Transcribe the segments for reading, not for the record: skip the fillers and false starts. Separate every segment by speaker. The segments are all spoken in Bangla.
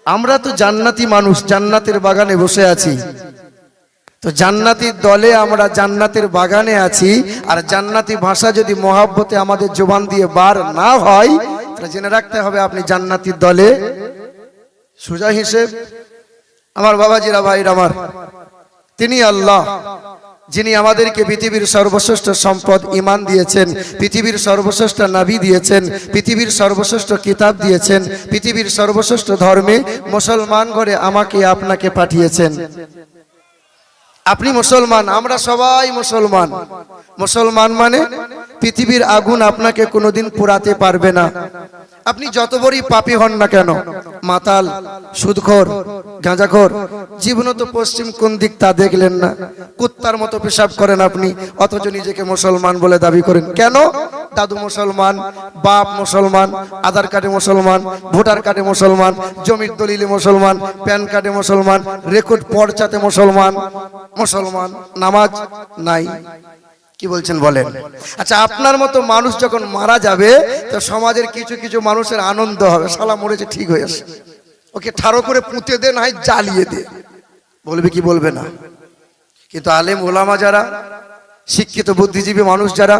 Speaker 1: আমরা তো জান্নাতি মানুষ, জান্নাতের বাগানে বসে আছি। তো জান্নাতির দলে আমরা জান্নাতের বাগানে আছি, আর জান্নাতি ভাষা যদি মহাব্বতে আমাদের জবান দিয়ে বার না হয়, তাহলে জেনে রাখতে হবে আপনি জান্নাতির দলে। সোজা হিসেব আমার বাবাজিরা, ভাইরা আমার, তিনি আল্লাহ, যিনি আমাদেরকে পৃথিবীর সর্বশ্রেষ্ঠ সম্পদ ঈমান দিয়েছেন, পৃথিবীর সর্বশ্রেষ্ঠ নবী দিয়েছেন, পৃথিবীর সর্বশ্রেষ্ঠ কিতাব দিয়েছেন, পৃথিবীর সর্বশ্রেষ্ঠ ধর্মে মুসলমান ঘরে আমাকে আপনাকে পাঠিয়েছেন। আপনি মুসলমান, আমরা সবাই মুসলমান। মুসলমান মানে পৃথিবীর আগুন আপনাকে কোনোদিন পোড়াতে পারবে না। আপনি যত বড়ই পাপী হন না কেন, মাতাল, সুদখোর, গাঁজাখোর, জীবন তো পশ্চিম কোন দিক তা দেখলেন না, কুত্তার মতো পেশাব করেন আপনি, অথচ নিজেকে মুসলমান বলে দাবি করেন। কেন? দাদু মুসলমান, বাপ মুসলমান, আধার কার্ডে মুসলমান, ভোটার কার্ডে মুসলমান, জমির দলিলে মুসলমান, প্যান কার্ডে মুসলমান, রেকর্ড পর্চাতে মুসলমান। মুসলমান, নামাজ নাই। কি বলছেন বলেন? আচ্ছা, আপনার মতো মানুষ যখন মারা যাবে, তো সমাজের কিছু কিছু মানুষের আনন্দ হবে, শালা মরেছে ঠিক হয়েছে, ওকে ঠাড়ো করে পুঁতে দে, না জ্বালিয়ে দে। বলবে কি বলবে না? কিন্তু আলেম ওলামা যারা, শিক্ষিত বুদ্ধিজীবী মানুষ যারা,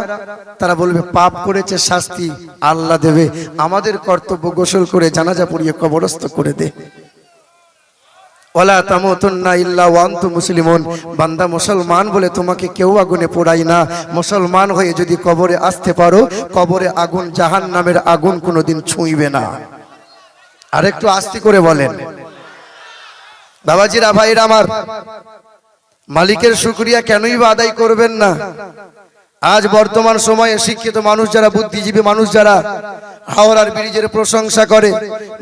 Speaker 1: তারা বলবে পাপ করেছে, শাস্তি আল্লাহ দেবে, আমাদের কর্তব্য গোসল করে জানাজা পড়িয়ে কবরস্থ করে দে। ওয়ালা তামুতুন্না ইল্লা ওয়া আনতুম মুসলিমুন। বান্দা মুসলমান বলে তোমাকে কেউ আগুনে পোড়াই না। মুসলমান হয়ে যদি কবরে আসতে পারো, কবরে আগুন, জাহান্নামের আগুন কোনোদিন ছুঁইবে না। আর একটু আস্তে করে বলেন। বাবাজিরা, ভাইরা আমার, মালিকের শুকরিয়া কেনই বা আদায় করবেন না? আজ বর্তমান সময়ে শিক্ষিত মানুষ যারা, বুদ্ধিজীবী মানুষ যারা হাওড়ার ব্রিজের প্রশংসা করে,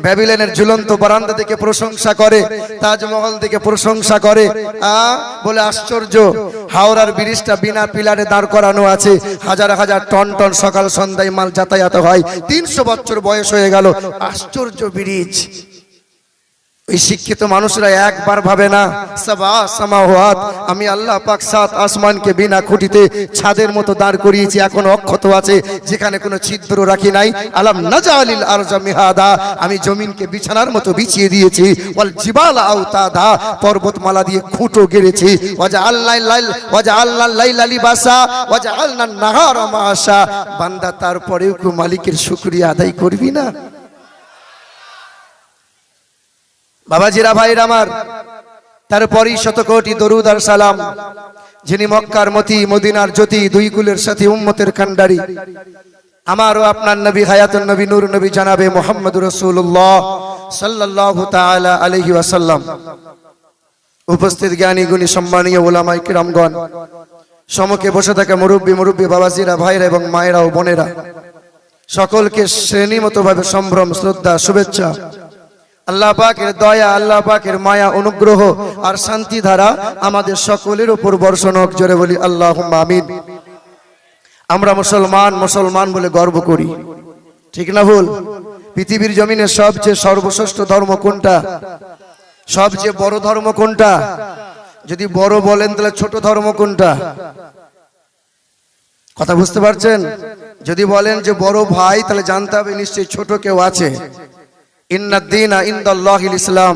Speaker 1: ব্যাবিলনের ঝুলন্ত বারান্দা থেকে প্রশংসা করে, তাজমহল থেকে প্রশংসা করে, বলে আশ্চর্য, হাওড়ার ব্রিজটা বিনা পিলারে দাঁড় করানো আছে, হাজার হাজার টন টন সকাল সন্ধ্যায় মাল যাতায়াত হয়, 300 বছর বয়স হয়ে গেল, আশ্চর্য ব্রিজ। এই শিক্ষিত মানুষরা একবার ভাবে না, সাবা সামাওয়াত, আমি আল্লাহ পাক 7 আসমানকে বিনা খুঁটিতে ছাদের মতো দাঁড় করিয়েছি, এখনো অক্ষত আছে, যেখানে কোনো ছিদ্র রাখি নাই। আলাম নাজালিল আরজা মিহাদা, আমি জমিনকে বিছানার মতো বিছিয়ে দিয়েছি। ওয়াল জিবালা আওতাদা, পর্বতমালা দিয়ে খুঁটো গেড়েছি। ওয়াজআলনা লাইলা লিবাসা ওয়াজআলনা নাহারা মাআশা। বান্দা, তারপরেও কি মালিকের শুকরিয়া আদায় করবি না? বাবাজিরা, ভাইরা আমার, তারপরই শতকোটি দরুদ আর সালাম, যিনি মক্কার মতি, মদিনার জ্যোতি, দুই কুলের সাথী, উম্মতের কান্ডারি, আমার ও আপনার নবী, হায়াতুন নবী, নূর নবী, জানাবে মুহাম্মদুর রাসূলুল্লাহ সাল্লাল্লাহু তাআলা আলাইহি ওয়াসাল্লাম। উপস্থিত জ্ঞানী গুণী সম্মানীয় ওলামায়ে কিরামগণ, সমকে বসে থাকা মুরব্বী বাবাজিরা, ভাইরা এবং মায়েরা ও বোনেরা, সকলকে শ্রেণীমতভাবে সম্ভ্রম, শ্রদ্ধা, শুভেচ্ছা। আল্লাহ পাকের দয়া, আল্লাহ পাকের মায়া, অনুগ্রহ আর শান্তি ধারা আমাদের সকলের উপর বর্ষণ হোক। জোরে বলি আল্লাহুম্মা আমিন। আমরা মুসলমান বলে গর্ব করি, ঠিক না ভুল? পৃথিবীর জমিনে সবচেয়ে সর্বশ্রেষ্ঠ ধর্ম কোনটা? সবচেয়ে বড় ধর্ম কোনটা? যদি বড় বলেন তাহলে ছোট ধর্ম কোনটা? কথা বুঝতে পারছেন? যদি বলেন যে বড় ভাই, তাহলে জানতে হবে নিশ্চয়ই ছোট কেউ আছে। ইন্নাদ-দীনা ইনদাল্লাহিল ইসলাম,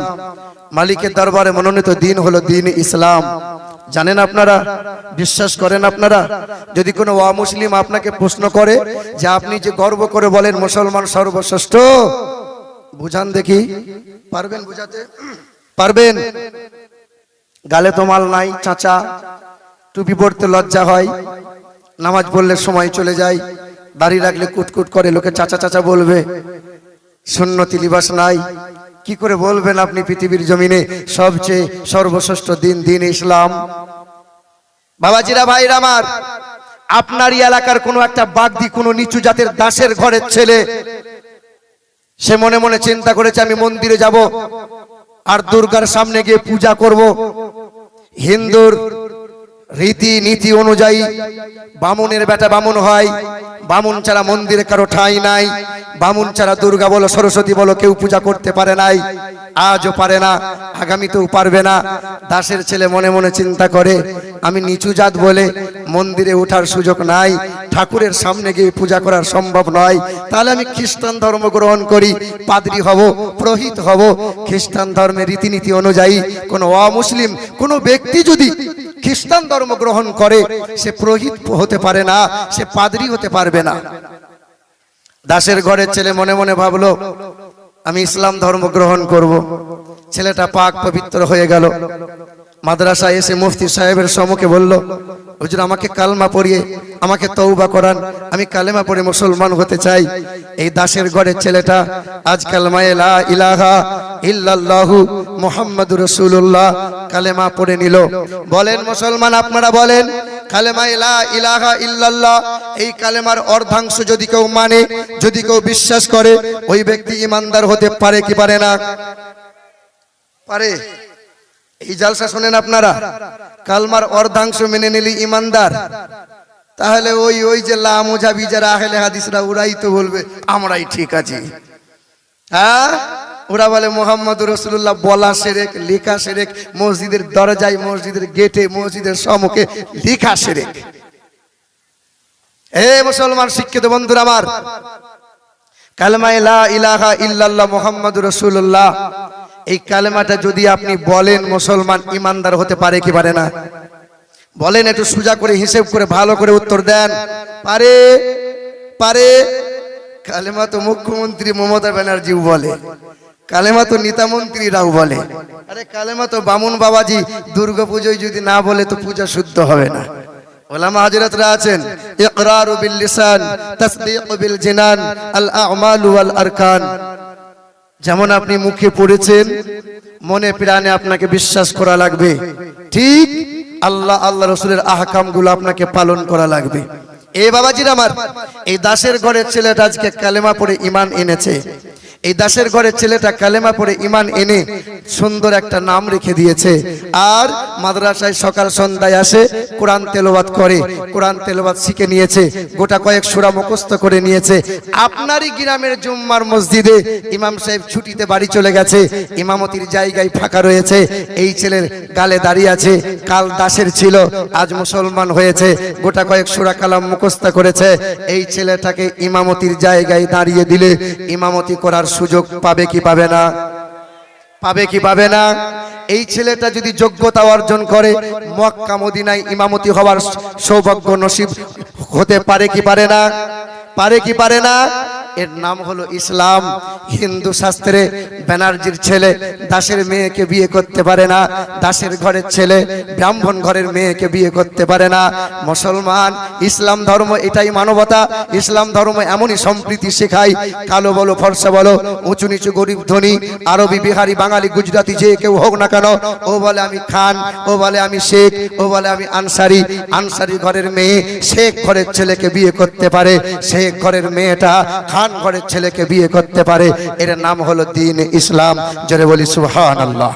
Speaker 1: মালিকের দরবারে মনোনীত দিন হলো দিন ইসলাম। জানেন আপনারা? বিশ্বাস করেন আপনারা? যদি কোনো অমুসলিম আপনাকে প্রশ্ন করে যে আপনি যে গর্ব করে বলেন মুসলমান সর্বশ্রেষ্ঠ, বুঝান দেখি, পারবেন বুঝাতে? পারবেন? গালে তো মাল নাই, চাচা, টুপি পরতে লজ্জা হয়, নামাজ পড়লে সময় চলে যায়, দাড়ি রাখলে কুটকুট করে, লোকে চাচা চাচা বলবে, সুন্নতি লিবাস নাই, কি করে বলবেন আপনি পৃথিবীর জমিনে সবচেয়ে সর্বশ্রেষ্ঠ দিন দিন ইসলাম? বাবাজিরা, ভাইরা আমার, আপনারই এলাকার কোনো একটা বাগদি, কোনো নিচু জাতের দাসের ঘরের ছেলে, সে মনে মনে চিন্তা করেছে আমি মন্দিরে যাব আর দুর্গার সামনে গিয়ে পূজা করব, হিন্দুর রীতি নীতি অনুযায়ী বামুনের বেটা বামুন হয়, বামুন ছাড়া মন্দিরে কারো ঠাঁই নাই, বামুন ছাড়া দুর্গা বলো সরস্বতী বলো কেউ পূজা করতে পারে নাই, আজও পারে না, আগামীতেও পারবে না। দাসের ছেলে মনে মনে চিন্তা করে আমি নিচু জাত বলে মন্দিরে ওঠার সুযোগ নাই, ঠাকুরের সামনে গিয়ে পূজা করার সম্ভব নয়, তাহলে আমি খ্রিস্টান ধর্ম গ্রহণ করি, পাদ্রী হব, পুরোহিত হব। খ্রিস্টান ধর্মের রীতিনীতি অনুযায়ী কোন অমুসলিম কোন ব্যক্তি যদি খ্রিস্টান ধর্ম গ্রহণ করে সে পুরোহিত হতে পারে না, সে পাদ্রী হতে পারবে না। দাসের ঘরের ছেলে মনে মনে ভাবলো আমি ইসলাম ধর্ম গ্রহণ করব। ছেলেটা পাক পবিত্র হয়ে গেল, মাদ্রাসায় এসে মুফতি সাহেবের সম্মুখে বলল হুজুর আমাকে কালমা পড়িয়ে আমাকে তওবা করান, আমি কালেমা পড়ে মুসলমান হতে চাই। এই দাসের ঘরের ছেলেটা আজ কালমা লা ইলাহা ইল্লাল্লাহু মুহাম্মাদুর রাসূলুল্লাহ কালেমা পড়ে নিল। বলেন মুসলমান আপনারা বলেন কালেমা লা ইলাহা ইল্লাল্লাহ এই কালেমার অর্ধাংশ যদি কেউ মানে, যদি কেউ বিশ্বাস করে, ওই ব্যক্তি ইমানদার হতে পারে কি পারে না? পারে। এই জালসা শুনেন আপনারা, কালমার অর্ধাংশ মেনে নিলি ইমানদার। তাহলে ওই যে লা মুজাবি যারা আহলে হাদিসরা ওরাই তো বলবে আমরাই ঠিক আছি। হ্যাঁ, ওরা বলে মুহাম্মদুর রাসূলুল্লাহ বলা শিরক, লেখা শিরক, মসজিদের দরজায়, মসজিদের গেটে, মসজিদের সম্মুখে লেখা শিরক। হে মুসলমান শিক্ষিত বন্ধুরা আমার, কালেমা লা ইলাহা ইল্লাল্লাহ মুহাম্মাদুর রাসূলুল্লাহ এই কালেমাটা যদি আপনি বলেন মুসলমান ইমানদার হতে পারে কি পারে না? বলেন, একটু সোজা করে হিসেব করে ভালো করে উত্তর দেন। পারে? পারে। কালেমা তো মুখ্যমন্ত্রী মমতা ব্যানার্জি বলে, কালেমা তো নেতা মন্ত্রীরাও বলে। আরে কালেমা তো বামুন বাবাজি দুর্গা পুজোয় যদি না বলে তো পূজা শুদ্ধ হবে না। ওলামা হাজরাতরা আছেন ইকরারু বিল লিসান তাসদীকু বিল জিনান আল আমালু ওয়াল আরকান। যেমন আপনি মুখে পড়েছেন, মনে প্রাণে আপনাকে বিশ্বাস করা লাগবে, ঠিক আল্লাহ আল্লাহ রাসূলের আহকাম গুলো আপনাকে পালন করা লাগবে। এই বাবাজির আমার, এই দাসের ঘরের ছেলেটা আজকে কালেমা পড়ে ঈমান এনেছে। এই দাসের ঘরের ছেলেটা কালেমা পড়ে ঈমান এনে সুন্দর একটা নাম রেখে দিয়েছে। আর মাদ্রাসায় সকাল সন্ধ্যায় আসে, কোরআন তেলাওয়াত করে, কোরআন তেলাওয়াত শিখে নিয়েছে, গোটা কয়েক সূরা মুখস্থ করে নিয়েছে। আপনারই গ্রামের জুম্মার মসজিদে ইমাম সাহেব ছুটিতে বাড়ি চলে গেছে, ইমামতির জায়গায় ফাঁকা রয়েছে, এই ছেলের গালে দাঁড়িয়ে আছে, কাল দাসের ছিল আজ মুসলমান হয়েছে, গোটা কয়েক সূরা কালাম মুখস্থ করেছে। এই ছেলেটাকে ইমামতির জায়গায় দাঁড়িয়ে দিলে ইমামতি করার সুযোগ পাবে কি পাবে না? পাবে কি পাবে না? এই ছেলেটা যদি যোগ্যতা অর্জন করে মক্কা মদিনায় ইমামতি হওয়ার সৌভাগ্য নসিব হতে পারে কি পারে না? পারে কি পারে না? এর নাম হলো ইসলাম। হিন্দু শাস্ত্রে ব্যানার্জির ছেলে দাসের মেয়েকে বিয়ে করতে পারে না, দাসের ঘরের ছেলে ব্রাহ্মণ ঘরের মেয়েকে বিয়ে করতে পারে না। মুসলমান ইসলাম ধর্ম এটাই মানবতা। ইসলাম ধর্ম এমনই সম্প্রীতি শেখায়, কালো বলো ফর্সা বলো, উঁচু নিচু গরিব ধনী, আরবি বিহারি বাঙালি গুজরাটি যে কেউ হোক না কেন, ও বলে আমি খান, ও বলে আমি শেখ, ও বলে আমি আনসারি। আনসারি ঘরের মেয়ে শেখ ঘরের ছেলেকে বিয়ে করতে পারে, শেখ ঘরের মেয়েটা খান ঘরের ছেলেকে বিয়ে করতে পারে। এর নাম হলো দ্বীন ইসলাম। জোরে বলি সুবহানাল্লাহ।